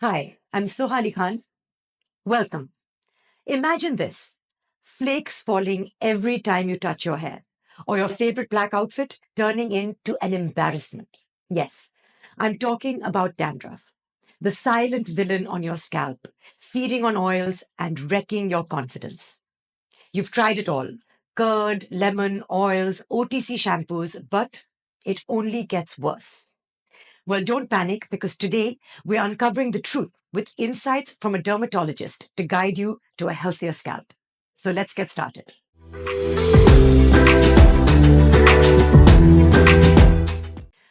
Hi, I'm Sohali Khan. Welcome. Imagine this flakes falling every time you touch your hair, or your favorite black outfit turning into an embarrassment. Yes, I'm talking about dandruff, the silent villain on your scalp, feeding on oils and wrecking your confidence. You've tried it all curd, lemon, oils, OTC shampoos, but it only gets worse. Well, don't panic because today we're uncovering the truth with insights from a dermatologist to guide you to a healthier scalp. So let's get started.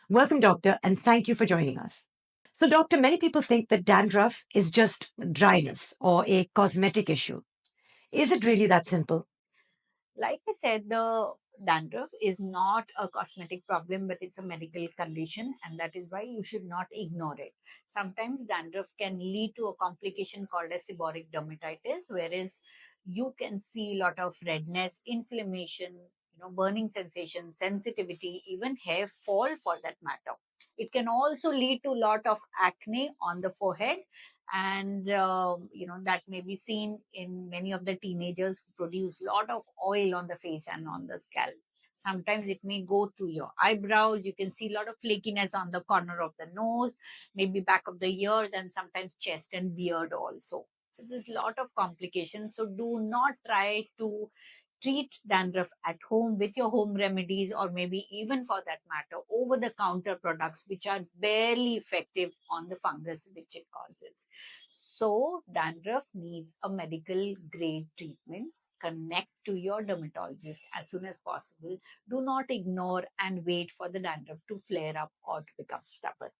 Welcome, doctor, and thank you for joining us. So, doctor, many people think that dandruff is just dryness or a cosmetic issue. Is it really that simple? Like I said, the dandruff is not a cosmetic problem, but it's a medical condition, and that is why you should not ignore it. Sometimes dandruff can lead to a complication called as seborrheic dermatitis, whereas you can see a lot of redness, inflammation, burning sensation, sensitivity, even hair fall for that matter. It can also lead to a lot of acne on the forehead, and that may be seen in many of the teenagers who produce a lot of oil on the face and on the scalp. Sometimes it may go to your eyebrows. You can see a lot of flakiness on the corner of the nose, maybe back of the ears, and sometimes chest and beard also. So there's a lot of complications. So do not try to treat dandruff at home with your home remedies, or maybe even for that matter over the counter products which are barely effective on the fungus which it causes. So dandruff needs a medical grade treatment. Connect to your dermatologist as soon as possible. Do not ignore and wait for the dandruff to flare up or to become stubborn.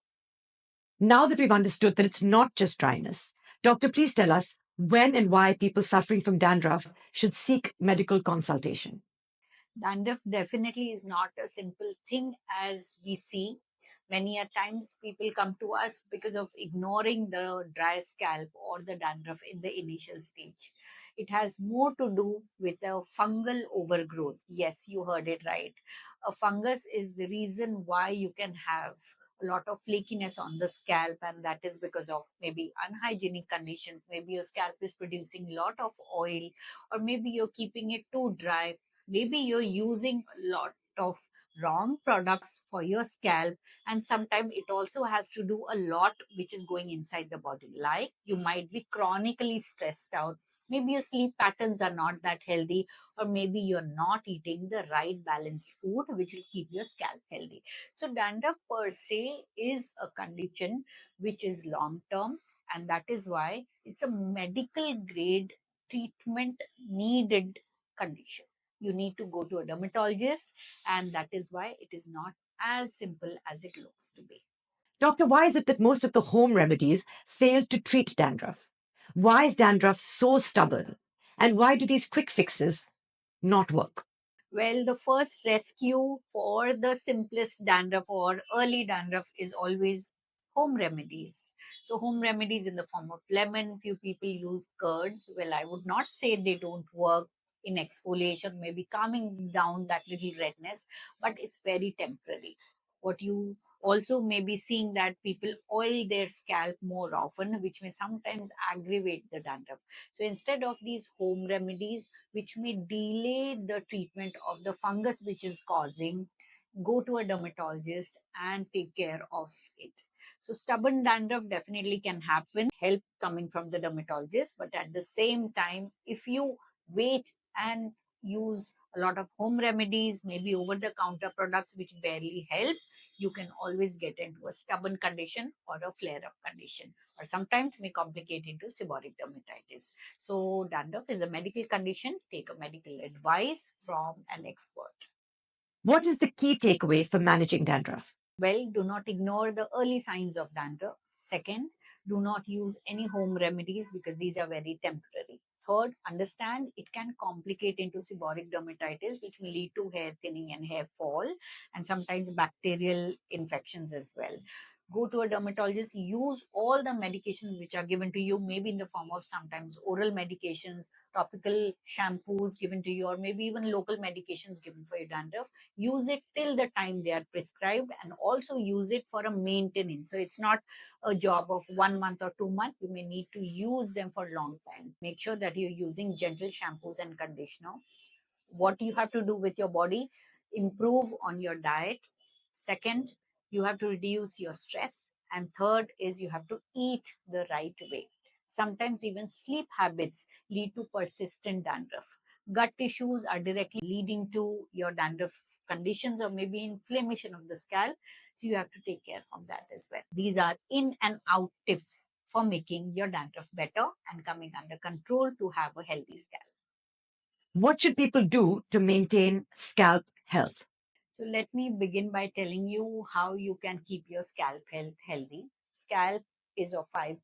Now that we've understood that it's not just dryness, doctor, please tell us when and why people suffering from dandruff should seek medical consultation. Dandruff definitely is not a simple thing as we see. Many a times people come to us because of ignoring the dry scalp or the dandruff in the initial stage. It has more to do with a fungal overgrowth. Yes, you heard it right. A fungus is the reason why you can have a lot of flakiness on the scalp, and that is because of maybe unhygienic conditions. Maybe your scalp is producing a lot of oil, or maybe you're keeping it too dry. Maybe you're using a lot of wrong products for your scalp, and sometimes it also has to do a lot which is going inside the body, like you might be chronically stressed out. Maybe your sleep patterns are not that healthy, or maybe you're not eating the right balanced food which will keep your scalp healthy. So dandruff per se is a condition which is long term, and that is why it's a medical grade treatment needed condition. You need to go to a dermatologist, and that is why it is not as simple as it looks to be. Doctor, why is it that most of the home remedies fail to treat dandruff? Why is dandruff so stubborn? And why do these quick fixes not work? Well, the first rescue for the simplest dandruff or early dandruff is always home remedies. So, home remedies in the form of lemon, few people use curds. Well, I would not say they don't work in exfoliation, maybe calming down that little redness, but it's very temporary. What you also may be seeing that people oil their scalp more often, which may sometimes aggravate the dandruff. So, instead of these home remedies, which may delay the treatment of the fungus which is causing, go to a dermatologist and take care of it. So stubborn dandruff definitely can happen, help coming from the dermatologist, but at the same time, if you wait and use a lot of home remedies, maybe over the counter products which barely help, you can always get into a stubborn condition or a flare up condition, or sometimes may complicate into seborrheic dermatitis. So, dandruff is a medical condition. Take a medical advice from an expert. What is the key takeaway for managing dandruff? Well, do not ignore the early signs of dandruff. Second, do not use any home remedies because these are very temporary. Third, understand it can complicate into seborrheic dermatitis, which may lead to hair thinning and hair fall, and sometimes bacterial infections as well. Go to a dermatologist, use all the medications which are given to you, maybe in the form of sometimes oral medications, topical shampoos given to you, or maybe even local medications given for your dandruff. Use it till the time they are prescribed, and also use it for a maintenance. So it's not a job of 1 month or 2 months. You may need to use them for a long time. Make sure that you're using gentle shampoos and conditioner. What you have to do with your body: improve on your diet. Second, you have to reduce your stress. And third is you have to eat the right way. Sometimes even sleep habits lead to persistent dandruff. Gut issues are directly leading to your dandruff conditions, or maybe inflammation of the scalp. So you have to take care of that as well. These are in and out tips for making your dandruff better and coming under control to have a healthy scalp. What should people do to maintain scalp health? So let me begin by telling you how you can keep your scalp health healthy. Scalp is of 5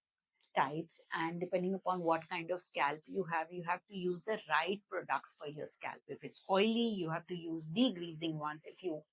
types, and depending upon what kind of scalp you have to use the right products for your scalp. If it's oily, you have to use degreasing ones.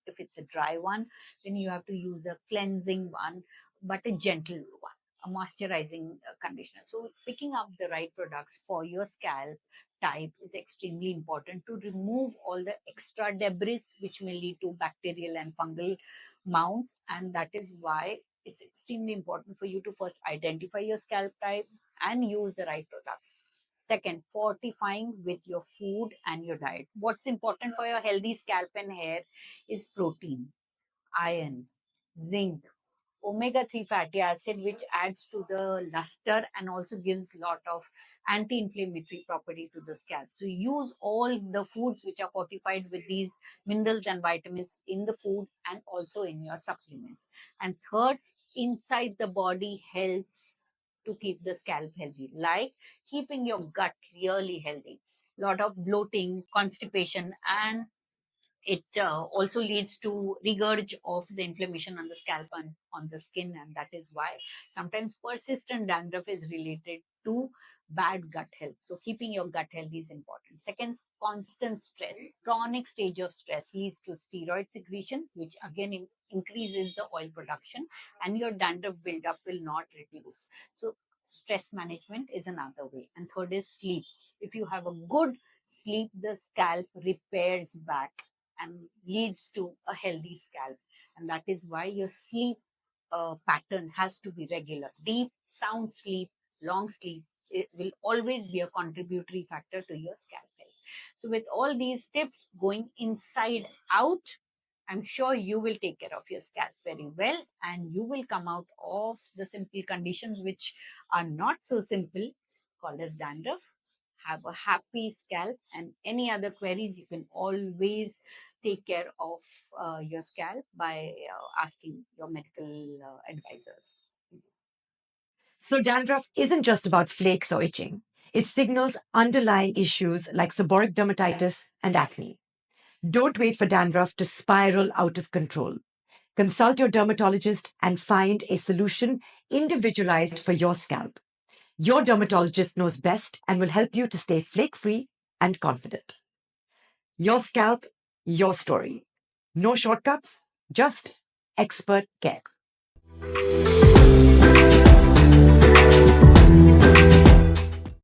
If it's a dry one, then you have to use a cleansing one, but a gentle one, a moisturizing conditioner. So picking up the right products for your scalp type is extremely important to remove all the extra debris which may lead to bacterial and fungal mounts. And that is why it's extremely important for you to first identify your scalp type and use the right products. Second, fortifying with your food and your diet. What's important for your healthy scalp and hair is protein, iron, zinc, omega-3 fatty acid, which adds to the luster and also gives a lot of anti-inflammatory property to the scalp. So use all the foods which are fortified with these minerals and vitamins in the food and also in your supplements. And third, inside the body helps to keep the scalp healthy, like keeping your gut really healthy. Lot of bloating, constipation, and it also leads to regurg of the inflammation on the scalp and on the skin, and that is why sometimes persistent dandruff is related to bad gut health. So keeping your gut healthy is important. Second, constant stress. Chronic stage of stress leads to steroid secretion, which again increases the oil production, and your dandruff buildup will not reduce. So stress management is another way. And third is sleep. If you have a good sleep, the scalp repairs back and leads to a healthy scalp. And that is why your sleep pattern has to be regular. Deep, sound sleep, long sleep, it will always be a contributory factor to your scalp health. So with all these tips going inside out, I'm sure you will take care of your scalp very well, and you will come out of the simple conditions which are not so simple, called as dandruff. Have a happy scalp, and any other queries, you can always take care of your scalp by asking your medical advisors. So, dandruff isn't just about flakes or itching, it signals underlying issues like seborrheic dermatitis and acne. Don't wait for dandruff to spiral out of control. Consult your dermatologist and find a solution individualized for your scalp. Your dermatologist knows best and will help you to stay flake free and confident. Your scalp, your story. No shortcuts, just expert care.